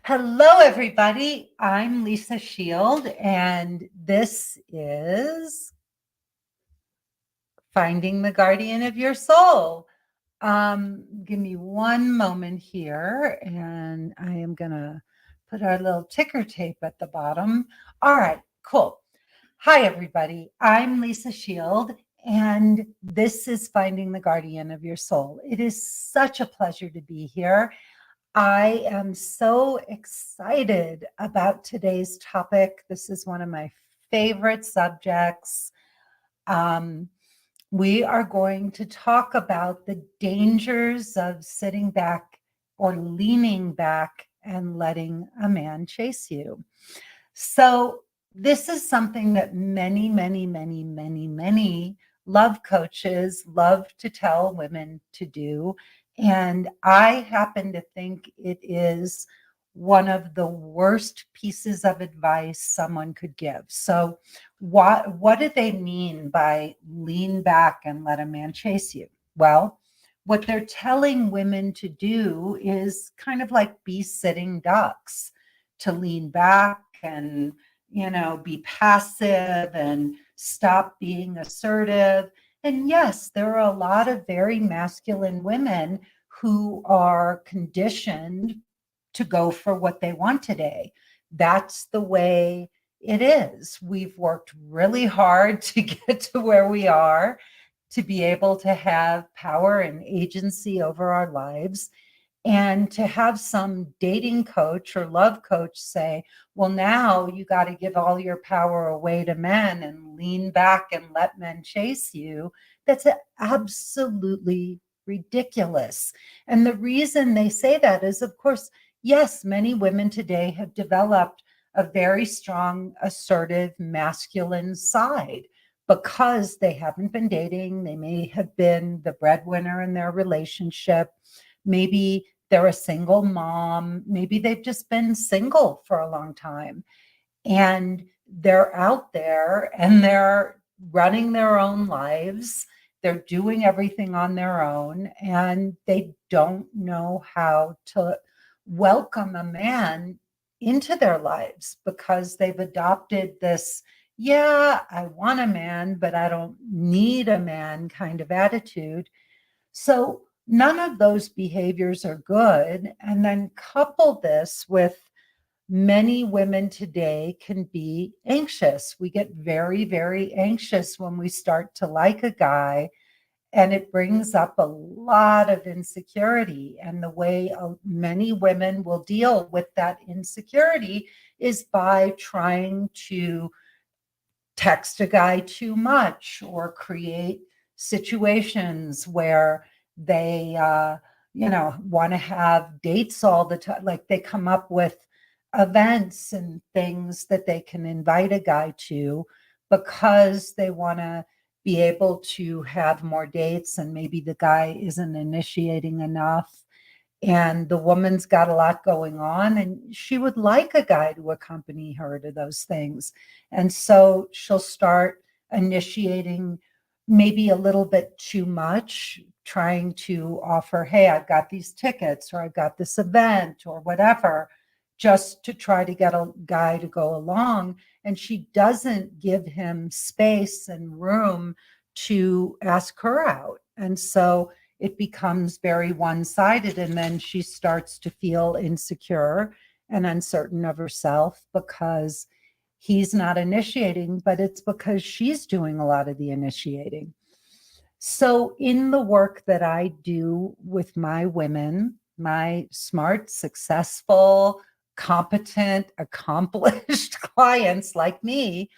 Hello, everybody. I'm Lisa Shield, and this is Finding the Guardian of Your Soul. Give me one moment here, and I am going to put our little ticker tape at the bottom. All right, cool. Hi, everybody. I'm Lisa Shield, and this is Finding the Guardian of Your Soul. It is such a pleasure to be here. I am so excited about today's topic. This is one of my favorite subjects. Um, we are going to talk about the dangers of sitting back or leaning back and letting a man chase you. So, this is something that many love coaches love to tell women to do. And I happen to think it is one of the worst pieces of advice someone could give. So, what do they mean by lean back and let a man chase you? Well, what they're telling women to do is kind of like be sitting ducks, to lean back and be passive and stop being assertive. And yes, there are a lot of very masculine women who are conditioned to go for what they want today. That's the way it is. We've worked really hard to get to where we are, to be able to have power and agency over our lives. And to have some dating coach or love coach say, well, now you got to give all your power away to men and lean back and let men chase you, that's absolutely ridiculous. And the reason they say that is, of course, yes, many women today have developed a very strong, assertive, masculine side because they haven't been dating. They may have been the breadwinner in their relationship. Maybe they're a single mom. Maybe they've just been single for a long time. And they're out there and they're running their own lives. They're doing everything on their own. And they don't know how to welcome a man into their lives because they've adopted this, yeah, I want a man, but I don't need a man kind of attitude. So none of those behaviors are good. And then couple this with many women today can be anxious. We get very anxious when we start to like a guy, and it brings up a lot of insecurity. And the way many women will deal with that insecurity is by trying to text a guy too much or create situations where they want to have dates all the time. Like they come up with events and things that they can invite a guy to because they want to be able to have more dates, and maybe the guy isn't initiating enough and the woman's got a lot going on and she would like a guy to accompany her to those things. And so she'll start initiating maybe a little bit too much, trying to offer, hey, I've got these tickets or I've got this event or whatever, just to try to get a guy to go along. And she doesn't give him space and room to ask her out. And so it becomes very one-sided, and then she starts to feel insecure and uncertain of herself because he's not initiating, but it's because she's doing a lot of the initiating. So in the work that I do with my women, my smart, successful, competent, accomplished clients like me,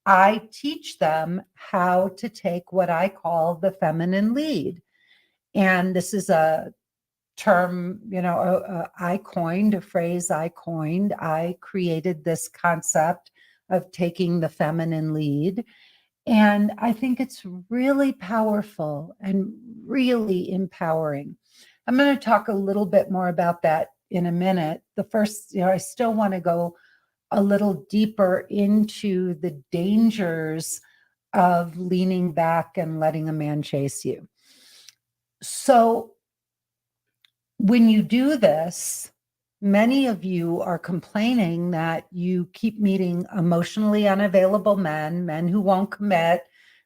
I teach them how to take what I call the feminine lead. And this is a term, I coined, a phrase I coined. I created this concept of taking the feminine lead. And I think it's really powerful and really empowering. I'm going to talk a little bit more about that in a minute. The first, I still want to go a little deeper into the dangers of leaning back and letting a man chase you. So when you do this, many of you are complaining that you keep meeting emotionally unavailable men, men who won't commit,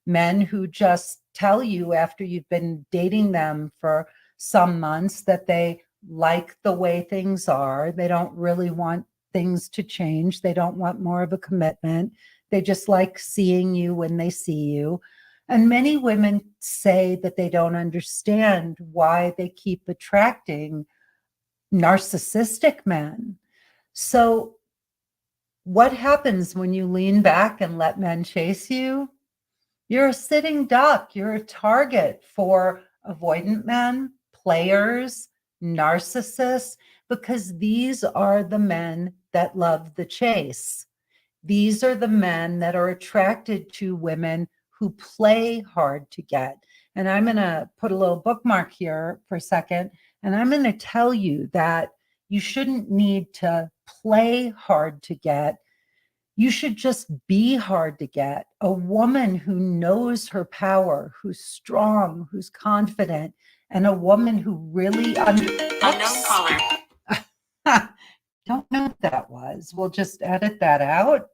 men who just tell you after you've been dating them for some months that they like the way things are. They don't really want things to change. They don't want more of a commitment. They just like seeing you when they see you. And many women say that they don't understand why they keep attracting narcissistic men. So, what happens when you lean back and let men chase you? You're a sitting duck. You're a target for avoidant men, players, narcissists, because these are the men that love the chase. These are the men that are attracted to women who play hard to get. And I'm going to put a little bookmark here for a second. And I'm going to tell you that you shouldn't need to play hard to get. You should just be hard to get. A woman who knows her power, who's strong, who's confident, and a woman who really Unknown caller. Don't know what that was. We'll just edit that out.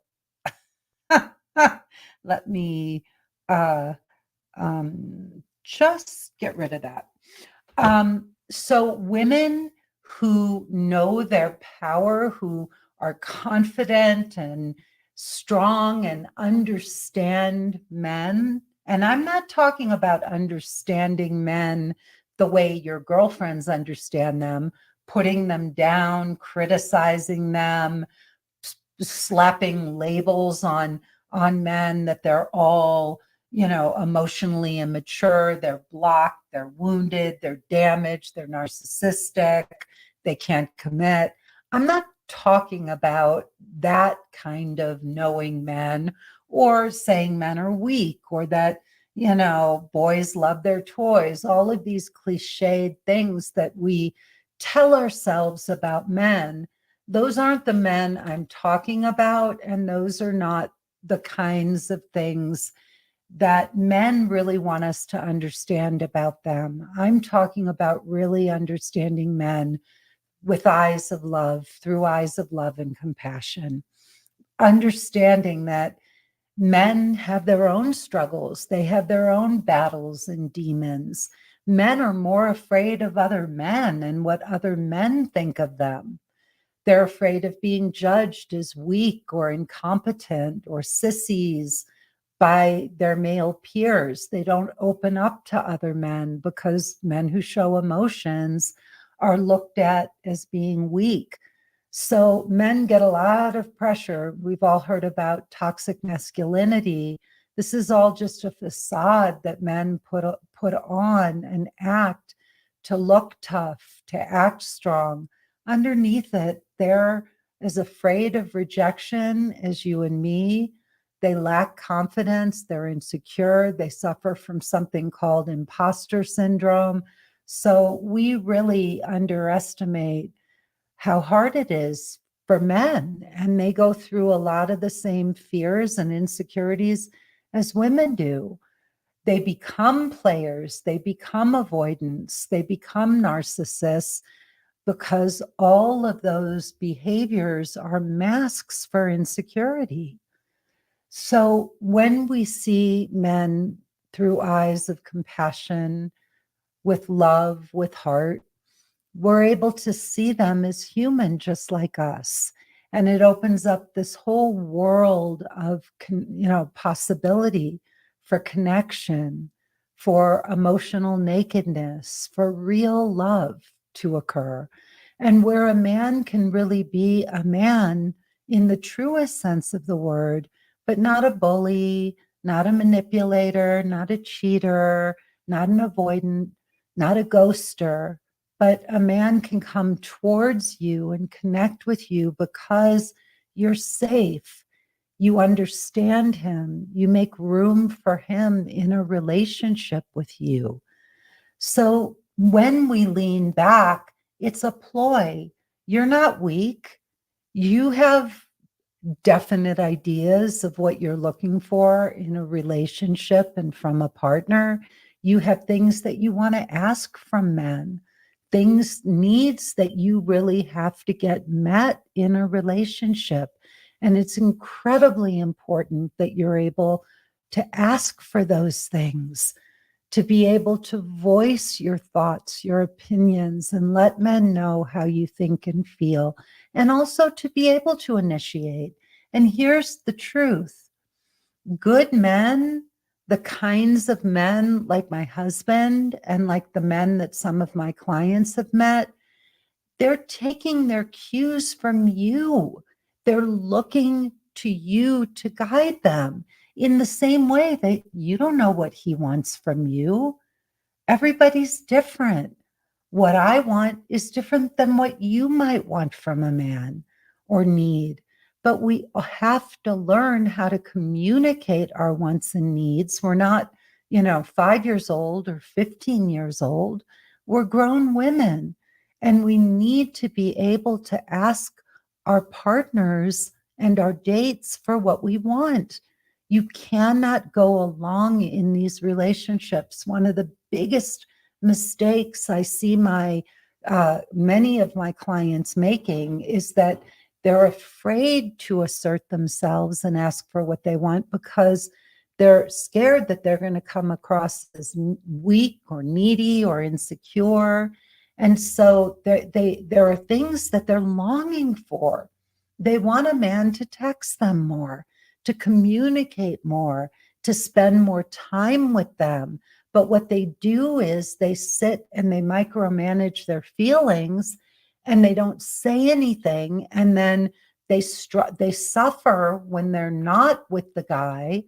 Let me just get rid of that. So women who know their power, who are confident and strong and understand men, and I'm not talking about understanding men the way your girlfriends understand them, putting them down, criticizing them, slapping labels on men that they're all, emotionally immature, they're blocked, they're wounded, they're damaged, they're narcissistic, they can't commit. I'm not talking about that kind of knowing men or saying men are weak or that, boys love their toys, all of these cliched things that we tell ourselves about men. Those aren't the men I'm talking about, and those are not the kinds of things that men really want us to understand about them. I'm talking about really understanding men with eyes of love, through eyes of love and compassion, understanding that men have their own struggles, they have their own battles and demons. Men are more afraid of other men and what other men think of them. They're afraid of being judged as weak or incompetent or sissies by their male peers. They don't open up to other men because men who show emotions are looked at as being weak. So men get a lot of pressure. We've all heard about toxic masculinity. This is all just a facade that men put on and act to look tough, to act strong. Underneath it, they're as afraid of rejection as you and me. They lack confidence, they're insecure, they suffer from something called imposter syndrome. So we really underestimate how hard it is for men, and they go through a lot of the same fears and insecurities as women do. They become players, they become avoidants, they become narcissists because all of those behaviors are masks for insecurity. So when we see men through eyes of compassion, with love, with heart, we're able to see them as human, just like us. And it opens up this whole world of, possibility for connection, for emotional nakedness, for real love to occur. And where a man can really be a man in the truest sense of the word, but not a bully, not a manipulator, not a cheater, not an avoidant, not a ghoster, but a man can come towards you and connect with you because you're safe. You understand him. You make room for him in a relationship with you. So when we lean back, it's a ploy. You're not weak. You have definite ideas of what you're looking for in a relationship and from a partner. You have things that you want to ask from men, things, needs that you really have to get met in a relationship. And it's incredibly important that you're able to ask for those things, to be able to voice your thoughts, your opinions, and let men know how you think and feel, and also to be able to initiate. And here's the truth: good men, the kinds of men like my husband and like the men that some of my clients have met, they're taking their cues from you. They're looking to you to guide them in the same way that you don't know what he wants from you. Everybody's different. What I want is different than what you might want from a man or need. But we have to learn how to communicate our wants and needs. We're not, 5 years old or 15 years old. We're grown women. And we need to be able to ask our partners and our dates for what we want. You cannot go along in these relationships. One of the biggest mistakes I see many of my clients making is that they're afraid to assert themselves and ask for what they want because they're scared that they're going to come across as weak or needy or insecure. And so there are things that they're longing for. They want a man to text them more, to communicate more, to spend more time with them. But what they do is they sit and they micromanage their feelings and they don't say anything. And then they suffer when they're not with the guy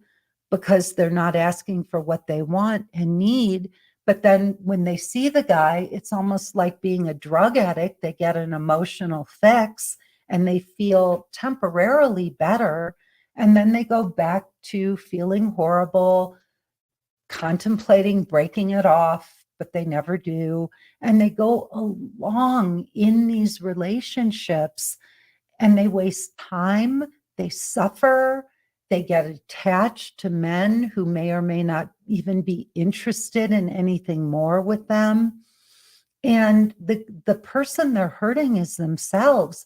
because they're not asking for what they want and need. But then when they see the guy, it's almost like being a drug addict. They get an emotional fix and they feel temporarily better. And then they go back to feeling horrible, contemplating breaking it off, but they never do. And they go along in these relationships and they waste time, they suffer, they get attached to men who may or may not even be interested in anything more with them. And the person they're hurting is themselves.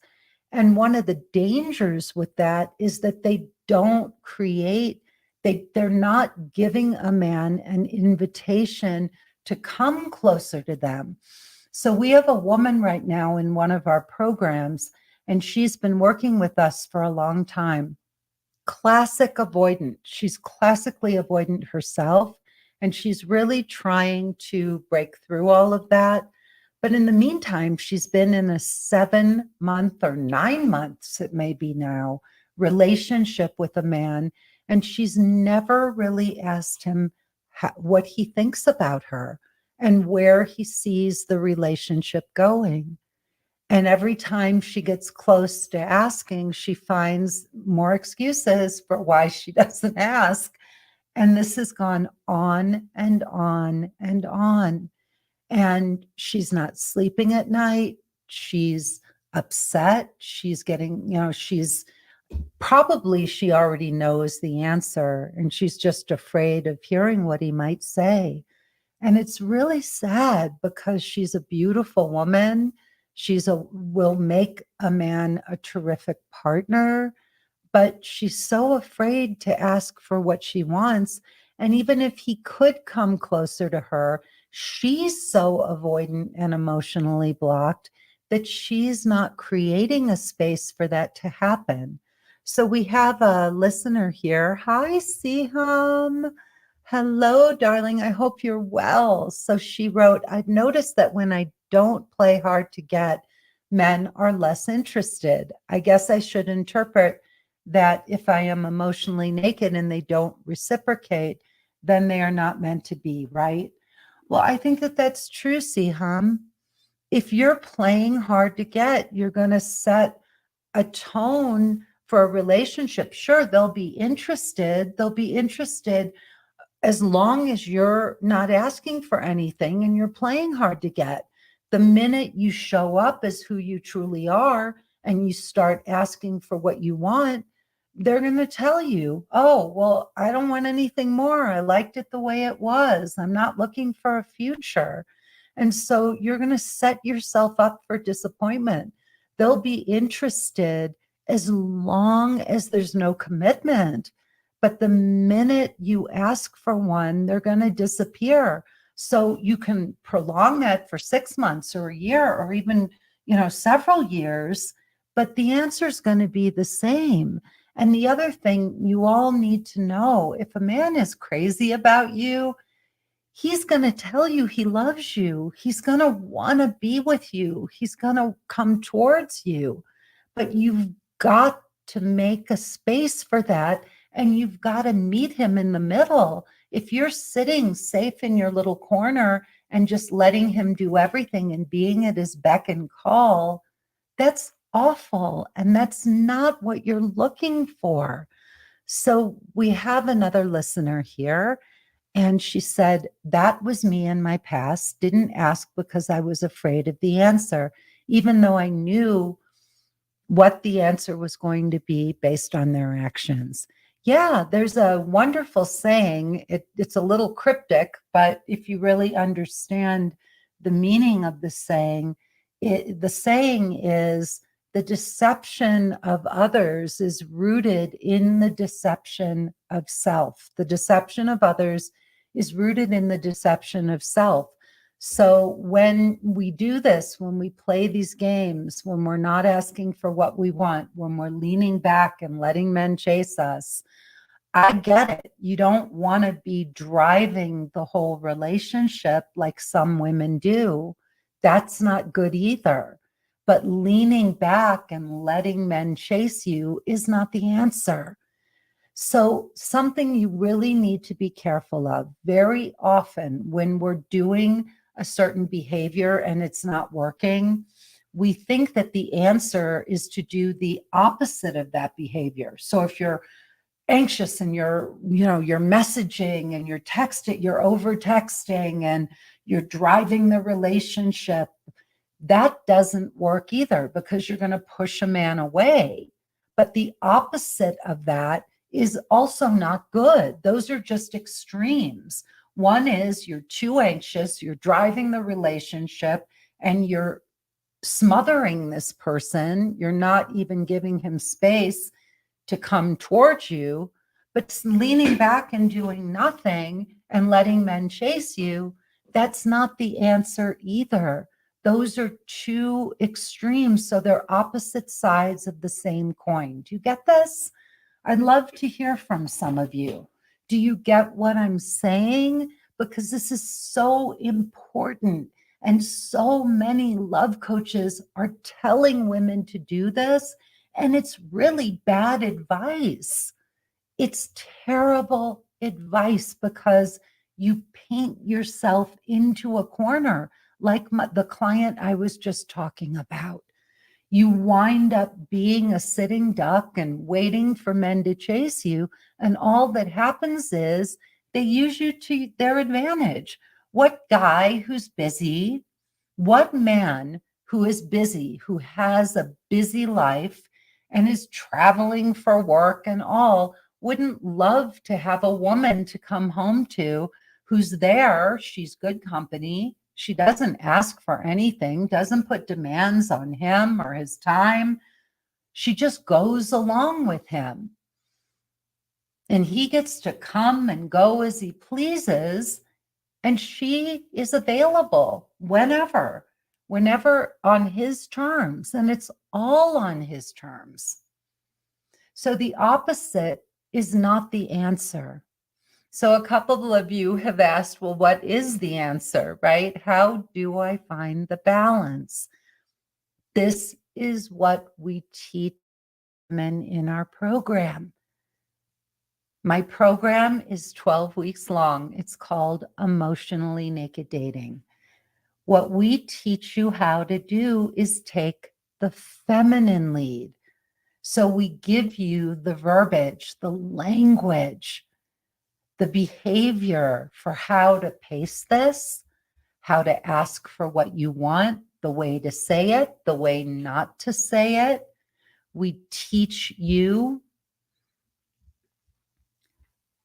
And one of the dangers with that is that they don't create, they're not giving a man an invitation to come closer to them. So we have a woman right now in one of our programs, and she's been working with us for a long time. Classic avoidant. She's classically avoidant herself, and she's really trying to break through all of that. But in the meantime, she's been in a 7-month or 9 months, it may be now, relationship with a man, and she's never really asked him what he thinks about her and where he sees the relationship going. And every time she gets close to asking, she finds more excuses for why she doesn't ask. And this has gone on and on and on. And she's not sleeping at night. She's upset. She's getting, she already knows the answer and she's just afraid of hearing what he might say. And it's really sad because she's a beautiful woman. Will make a man a terrific partner, but she's so afraid to ask for what she wants. And even if he could come closer to her, she's so avoidant and emotionally blocked that she's not creating a space for that to happen. So we have a listener here. Hi, Siham. Hello, darling. I hope you're well. So she wrote, I've noticed that when I don't play hard to get, men are less interested. I guess I should interpret that if I am emotionally naked and they don't reciprocate, then they are not meant to be, right? Well, I think that that's true, Siham. If you're playing hard to get, you're going to set a tone for a relationship. Sure, they'll be interested. They'll be interested as long as you're not asking for anything and you're playing hard to get. The minute you show up as who you truly are and you start asking for what you want, they're going to tell you, oh, well, I don't want anything more. I liked it the way it was. I'm not looking for a future. And so you're going to set yourself up for disappointment. They'll be interested as long as there's no commitment. But the minute you ask for one, they're going to disappear. So you can prolong that for 6 months or a year or even, several years, but the answer is going to be the same. And the other thing you all need to know, if a man is crazy about you, he's going to tell you he loves you. He's going to want to be with you. He's going to come towards you. But you've got to make a space for that, and you've got to meet him in the middle. If you're sitting safe in your little corner and just letting him do everything and being at his beck and call, that's awful. And that's not what you're looking for. So we have another listener here. And she said, that was me in my past. Didn't ask because I was afraid of the answer, even though I knew what the answer was going to be based on their actions. Yeah, there's a wonderful saying. It's a little cryptic, but if you really understand the meaning of the saying is the deception of others is rooted in the deception of self. The deception of others is rooted in the deception of self. So when we do this, when we play these games, when we're not asking for what we want, when we're leaning back and letting men chase us, I get it. You don't want to be driving the whole relationship like some women do. That's not good either. But leaning back and letting men chase you is not the answer. So something you really need to be careful of. Very often when we're doing a certain behavior and it's not working, we think that the answer is to do the opposite of that behavior. So if you're anxious and you're messaging and you're texting, you're over texting and you're driving the relationship, that doesn't work either because you're going to push a man away. But the opposite of that is also not good. Those are just extremes. One is you're too anxious, you're driving the relationship, and you're smothering this person. You're not even giving him space to come towards you, but leaning back and doing nothing and letting men chase you, that's not the answer either. Those are two extremes. So they're opposite sides of the same coin. Do you get this? I'd love to hear from some of you. Do you get what I'm saying? Because this is so important. And so many love coaches are telling women to do this. And it's really bad advice. It's terrible advice because you paint yourself into a corner, like the client I was just talking about. You wind up being a sitting duck and waiting for men to chase you. And all that happens is they use you to their advantage. What guy who's busy, what man who is busy, who has a busy life and is traveling for work and all, wouldn't love to have a woman to come home to who's there? She's good company. She doesn't ask for anything, doesn't put demands on him or his time. She just goes along with him. And he gets to come and go as he pleases. And she is available whenever on his terms. And it's all on his terms. So the opposite is not the answer. So a couple of you have asked, well, what is the answer, right? How do I find the balance? This is what we teach men in our program. My program is 12 weeks long. It's called Emotionally Naked Dating. What we teach you how to do is take the feminine lead. So we give you the verbiage, the language, the behavior for how to pace this, how to ask for what you want, the way to say it, the way not to say it. We teach you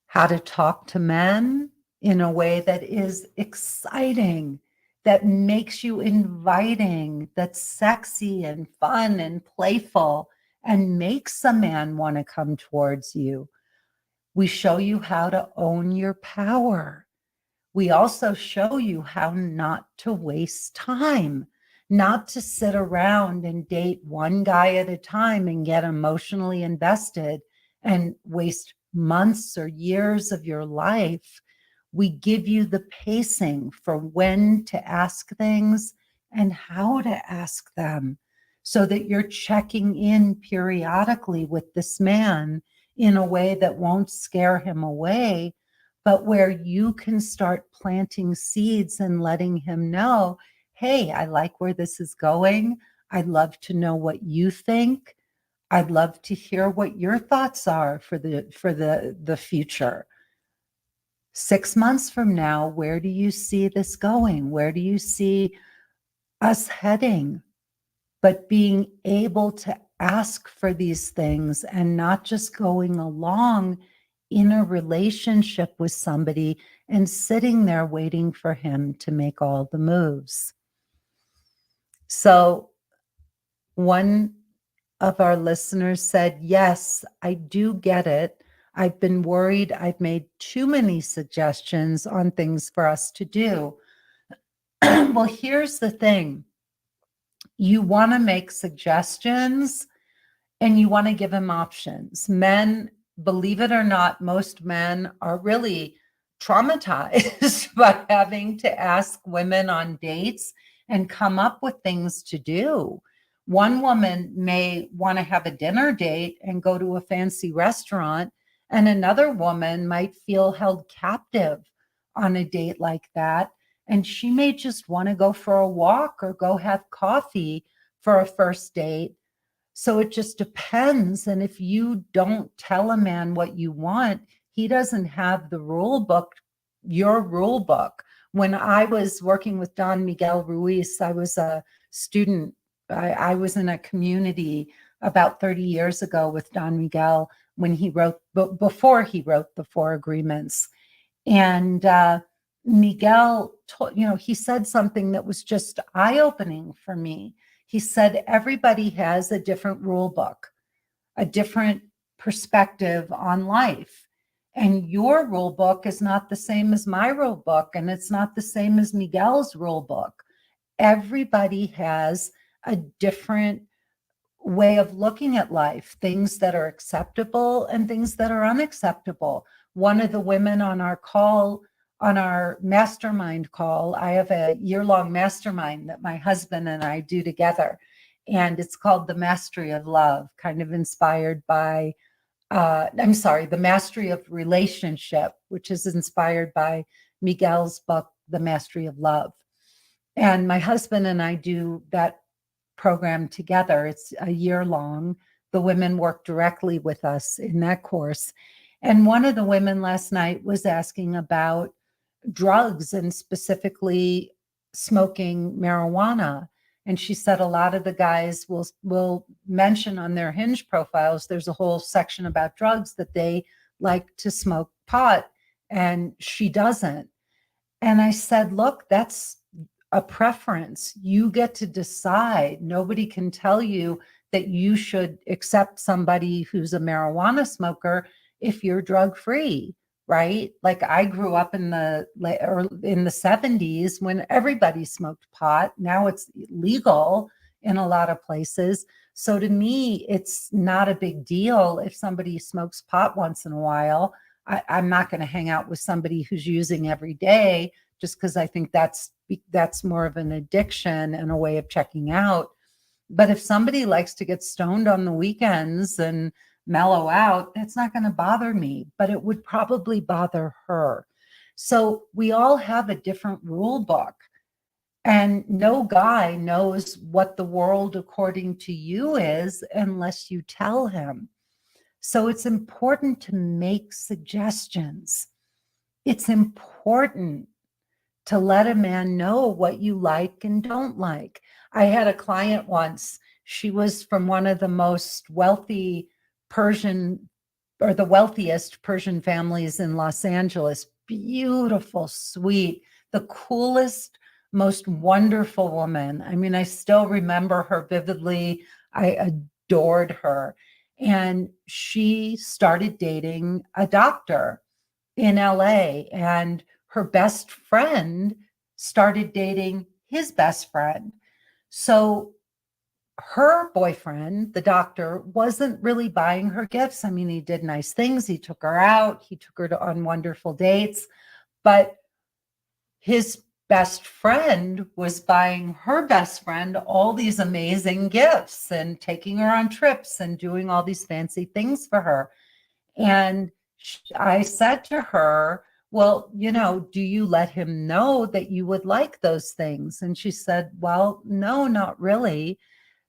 how to talk to men in a way that is exciting, that makes you inviting, that's sexy and fun and playful and makes a man want to come towards you. We show you how to own your power. We also show you how not to waste time, not to sit around and date one guy at a time and get emotionally invested and waste months or years of your life. We give you the pacing for when to ask things and how to ask them so that you're checking in periodically with this man in a way that won't scare him away, but where you can start planting seeds and letting him know, hey, I like where this is going. I'd love to know what you think. I'd love to hear what your thoughts are for the future. 6 months from now, where do you see this going? Where do you see us heading? But being able to ask for these things and not just going along in a relationship with somebody and sitting there waiting for him to make all the moves. So one of our listeners said, yes, I do get it. I've been worried I've made too many suggestions on things for us to do. Well, here's the thing. You want to make suggestions and you want to give him options. Men, believe it or not, most men are really traumatized by having to ask women on dates and come up with things to do. One woman may want to have a dinner date and go to a fancy restaurant, and another woman might feel held captive on a date like that. And she may just want to go for a walk or go have coffee for a first date. So it just depends. And if you don't tell a man what you want, he doesn't have the rule book, your rule book. When I was working with Don Miguel Ruiz, I was a student. I was in a community about 30 years ago with Don Miguel when he wrote, before he wrote the Four Agreements. And Miguel, he said something that was just eye-opening for me. He said, everybody has a different rule book, a different perspective on life. And your rule book is not the same as my rule book, and it's not the same as Miguel's rule book. Everybody has a different way of looking at life, things that are acceptable and things that are unacceptable. One of the women on our call, on our mastermind call, I have a year-long mastermind that my husband and I do together. And it's called The Mastery of Love, kind of inspired by, The Mastery of Relationship, which is inspired by Miguel's book, The Mastery of Love. And my husband and I do that program together. It's a year long. The women work directly with us in that course. And one of the women last night was asking about drugs and specifically smoking marijuana. And she said a lot of the guys will mention on their Hinge profiles, there's a whole section about drugs that they like to smoke pot, and she doesn't. And I said, look, that's a preference. You get to decide. Nobody can tell you that you should accept somebody who's a marijuana smoker if you're drug free, right? Like I grew up in the 70s when everybody smoked pot. Now it's legal in a lot of places. So to me, it's not a big deal if somebody smokes pot once in a while. I'm not going to hang out with somebody who's using every day just because I think that's more of an addiction and a way of checking out. But if somebody likes to get stoned on the weekends and mellow out, that's not going to bother me, but it would probably bother her. So we all have a different rule book, and no guy knows what the world according to you is unless you tell him. So it's important to make suggestions. It's important to let a man know what you like and don't like. I had a client once. She was from one of the most wealthy Persian, or the wealthiest Persian families in Los Angeles. Beautiful, sweet, the coolest most wonderful woman. I mean, I still remember her vividly. I adored her. And she started dating a doctor in LA, and her best friend started dating his best friend. So her boyfriend, the doctor, wasn't really buying her gifts. I mean, he did nice things. He took her out, he took her on wonderful dates, but his best friend was buying her best friend all these amazing gifts and taking her on trips and doing all these fancy things for her. And I said to her, well, do you let him know that you would like those things? And she said, well, no, not really.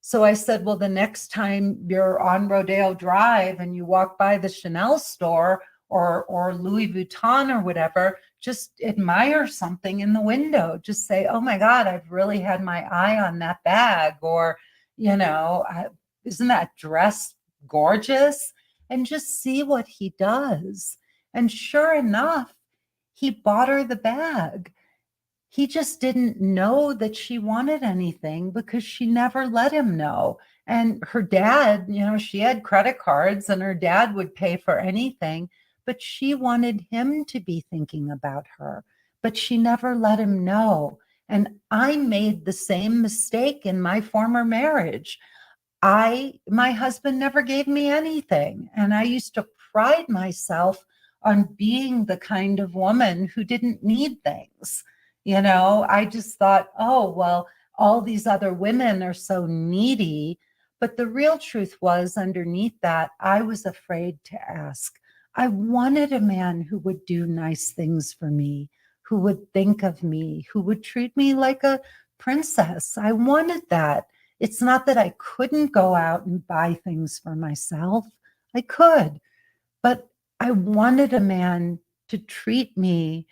So I said, well, the next time you're on Rodeo Drive and you walk by the Chanel store or Louis Vuitton or whatever, just admire something in the window. Just say, oh my God, I've really had my eye on that bag. Or, isn't that dress gorgeous? And just see what he does. And sure enough, he bought her the bag. He just didn't know that she wanted anything because she never let him know. And her dad, she had credit cards and her dad would pay for anything, but she wanted him to be thinking about her, but she never let him know. And I made the same mistake in my former marriage. My husband never gave me anything. And I used to pride myself on being the kind of woman who didn't need things. I just thought, oh, well, all these other women are so needy. But the real truth was underneath that, I was afraid to ask. I wanted a man who would do nice things for me, who would think of me, who would treat me like a princess. I wanted that. It's not that I couldn't go out and buy things for myself. I could, but I wanted a man to treat me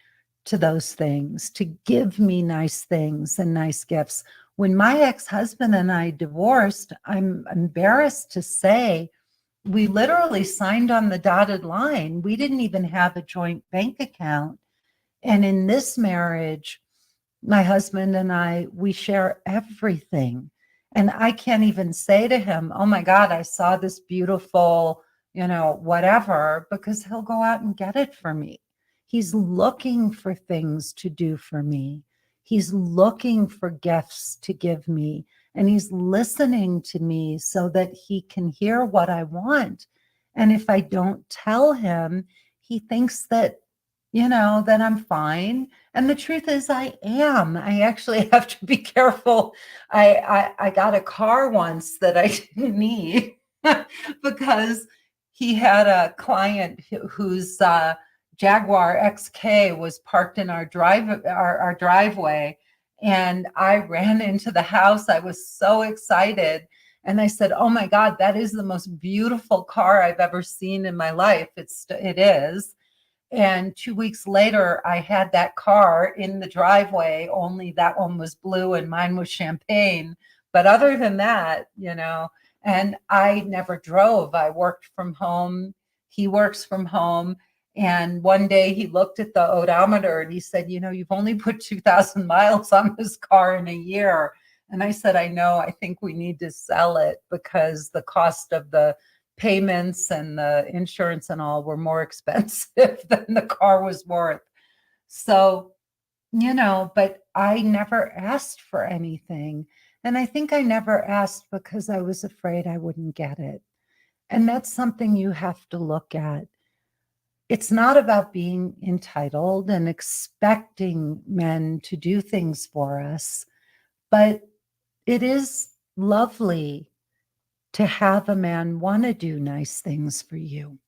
to those things, to give me nice things and nice gifts. When my ex-husband and I divorced, I'm embarrassed to say, we literally signed on the dotted line. We didn't even have a joint bank account. And in this marriage, my husband and I, we share everything. And I can't even say to him, oh my God, I saw this beautiful, whatever, because he'll go out and get it for me. He's looking for things to do for me. He's looking for gifts to give me. And he's listening to me so that he can hear what I want. And if I don't tell him, he thinks that that I'm fine. And the truth is I am. I actually have to be careful. I got a car once that I didn't need because he had a client whose Jaguar XK was parked in our driveway. And I ran into the house. I was so excited. And I said, oh my God, that is the most beautiful car I've ever seen in my life. It is. And 2 weeks later, I had that car in the driveway, only that one was blue and mine was champagne. But other than that, and I never drove. I worked from home. He works from home. And one day he looked at the odometer and he said, you've only put 2,000 miles on this car in a year. And I said, I know, I think we need to sell it because the cost of the payments and the insurance and all were more expensive than the car was worth. So, but I never asked for anything. And I think I never asked because I was afraid I wouldn't get it. And that's something you have to look at. It's not about being entitled and expecting men to do things for us, but it is lovely to have a man want to do nice things for you.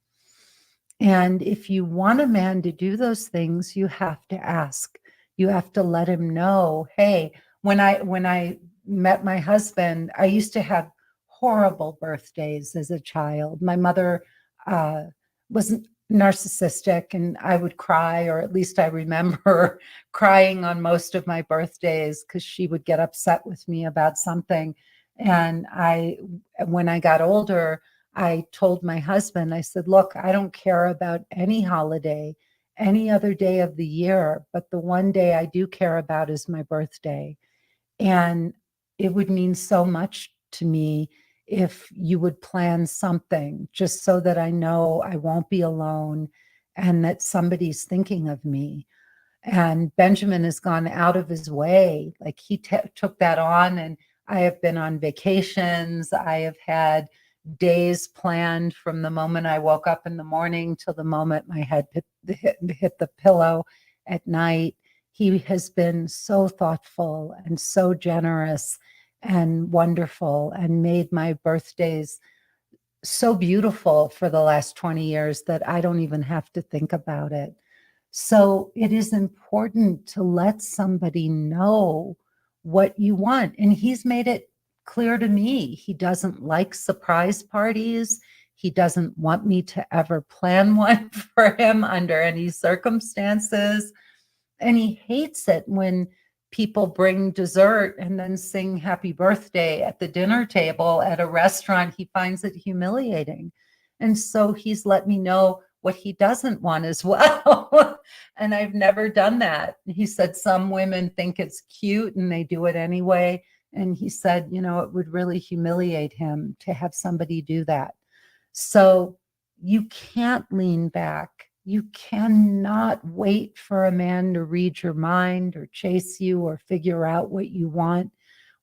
And if you want a man to do those things, you have to ask. You have to let him know, hey, when I met my husband, I used to have horrible birthdays as a child. My mother was narcissistic and I would cry, or at least I remember crying on most of my birthdays because she would get upset with me about something. And when I got older, I told my husband, I said, look, I don't care about any holiday any other day of the year, but the one day I do care about is my birthday. And it would mean so much to me if you would plan something just so that I know I won't be alone and that somebody's thinking of me. And Benjamin has gone out of his way. Like he took that on, and I have been on vacations. I have had days planned from the moment I woke up in the morning till the moment my head hit the pillow at night. He has been so thoughtful and so generous and wonderful and made my birthdays so beautiful for the last 20 years that I don't even have to think about it. So it is important to let somebody know what you want. And he's made it clear to me he doesn't like surprise parties. He doesn't want me to ever plan one for him under any circumstances. And he hates it when people bring dessert and then sing happy birthday at the dinner table at a restaurant. He finds it humiliating. And so he's let me know what he doesn't want as well. And I've never done that. He said some women think it's cute and they do it anyway. And he said, it would really humiliate him to have somebody do that. So you can't lean back. You cannot wait for a man to read your mind or chase you or figure out what you want.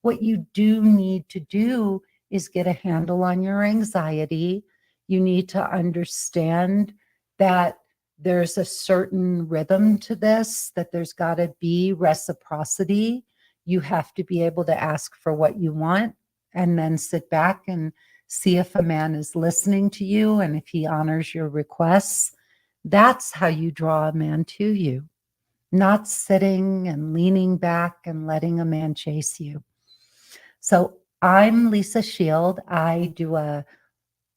What you do need to do is get a handle on your anxiety. You need to understand that there's a certain rhythm to this, that there's got to be reciprocity. You have to be able to ask for what you want and then sit back and see if a man is listening to you and if he honors your requests. That's how you draw a man to you, not sitting and leaning back and letting a man chase you. So I'm Lisa Shield. I do an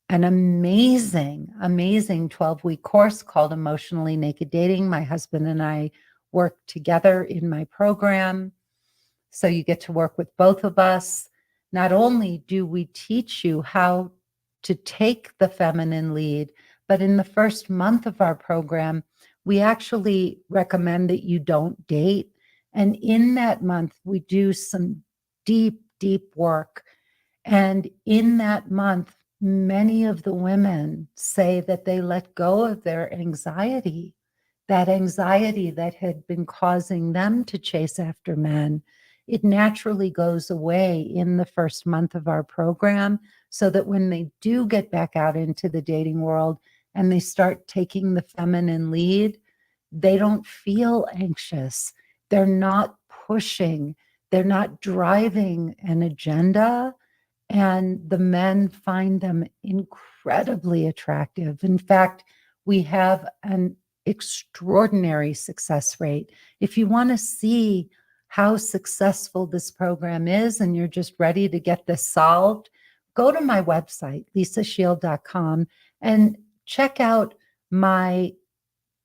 amazing 12-week course called Emotionally Naked Dating. My husband and I work together in my program. So you get to work with both of us. Not only do we teach you how to take the feminine lead, but in the first month of our program, we actually recommend that you don't date. And in that month, we do some deep, deep work. And in that month, many of the women say that they let go of their anxiety, that anxiety that had been causing them to chase after men. It naturally goes away in the first month of our program, so that when they do get back out into the dating world and they start taking the feminine lead, they don't feel anxious. They're not pushing. They're not driving an agenda. And the men find them incredibly attractive. In fact, we have an extraordinary success rate. If you want to see how successful this program is and you're just ready to get this solved, go to my website, lisashield.com, and check out my,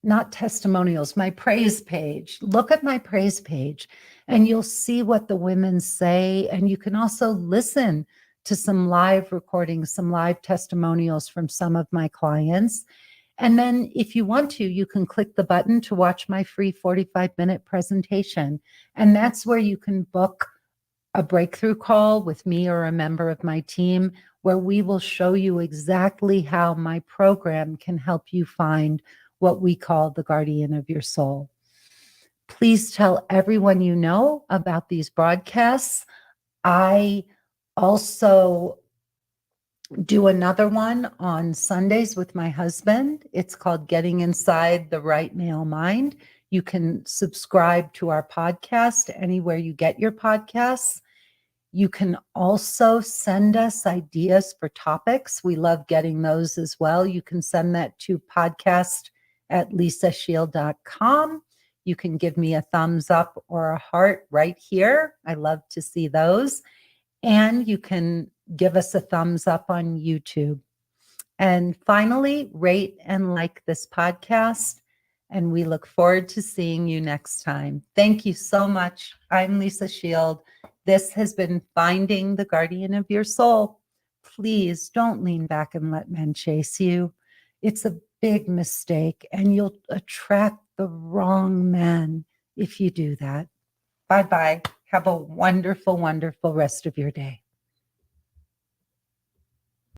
not testimonials, my praise page. Look at my praise page and you'll see what the women say. And you can also listen to some live recordings, some live testimonials from some of my clients. And then if you want to, you can click the button to watch my free 45-minute presentation. And that's where you can book a breakthrough call with me or a member of my team, where we will show you exactly how my program can help you find what we call the guardian of your soul. Please tell everyone you know about these broadcasts. I also do another one on Sundays with my husband. It's called Getting Inside the Right Male Mind. You can subscribe to our podcast anywhere you get your podcasts. You can also send us ideas for topics. We love getting those as well. You can send that to podcast@lisashield.com. You can give me a thumbs up or a heart right here. I love to see those. And you can give us a thumbs up on YouTube. And finally, rate and like this podcast. And we look forward to seeing you next time. Thank you so much. I'm Lisa Shield. This has been Finding the Guardian of Your Soul. Please don't lean back and let men chase you. It's a big mistake, and you'll attract the wrong man if you do that. Bye bye. Have a wonderful, wonderful rest of your day.